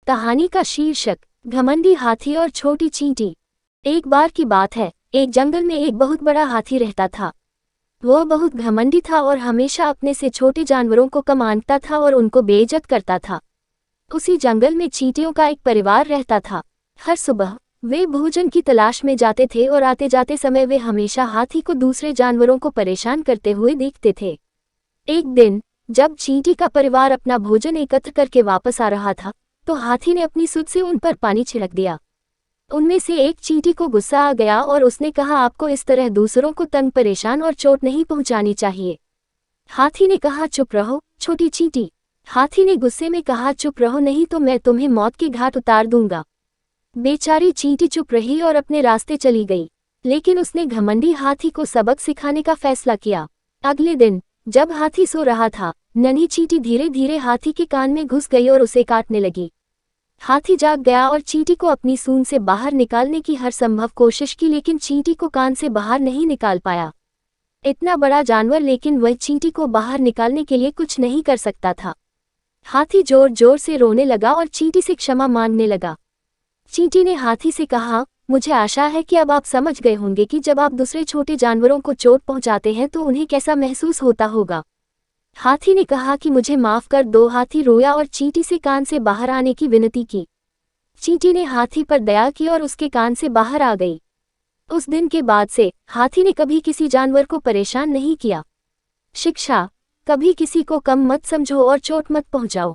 कहानी का शीर्षक घमंडी हाथी और छोटी चींटी। एक बार की बात है, एक जंगल में एक बहुत बड़ा हाथी रहता था। वह बहुत घमंडी था और हमेशा अपने से छोटे जानवरों को कम आंकता था और उनको बेइज्जत करता था। उसी जंगल में चींटियों का एक परिवार रहता था। हर सुबह वे भोजन की तलाश में जाते थे और आते जाते समय वे हमेशा हाथी को दूसरे जानवरों को परेशान करते हुए देखते थे। एक दिन जब चींटी का परिवार अपना भोजन एकत्र करके वापस आ रहा था, तो हाथी ने अपनी सूंड से उन पर पानी छिड़क दिया। उनमें से एक चींटी को गुस्सा आ गया और उसने कहा, आपको इस तरह दूसरों को तंग परेशान और चोट नहीं पहुंचानी चाहिए। हाथी ने कहा, चुप रहो छोटी चींटी। हाथी ने गुस्से में कहा, चुप रहो नहीं तो मैं तुम्हें मौत के घाट उतार दूंगा। बेचारी चींटी चुप रही और अपने रास्ते चली गई, लेकिन उसने घमंडी हाथी को सबक सिखाने का फैसला किया। अगले दिन जब हाथी सो रहा था, नन्ही चींटी धीरे धीरे हाथी के कान में घुस गई और उसे काटने लगी। हाथी जाग गया और चींटी को अपनी सूंड से बाहर निकालने की हर संभव कोशिश की, लेकिन चींटी को कान से बाहर नहीं निकाल पाया। इतना बड़ा जानवर, लेकिन वह चींटी को बाहर निकालने के लिए कुछ नहीं कर सकता था। हाथी जोर जोर से रोने लगा और चींटी से क्षमा मांगने लगा। चींटी ने हाथी से कहा, मुझे आशा है कि अब आप समझ गए होंगे कि जब आप दूसरे छोटे जानवरों को चोट पहुंचाते हैं तो उन्हें कैसा महसूस होता होगा। हाथी ने कहा कि मुझे माफ कर दो। हाथी रोया और चींटी से कान से बाहर आने की विनती की। चींटी ने हाथी पर दया की और उसके कान से बाहर आ गई। उस दिन के बाद से हाथी ने कभी किसी जानवर को परेशान नहीं किया। शिक्षा: कभी किसी को कम मत समझो और चोट मत पहुंचाओ।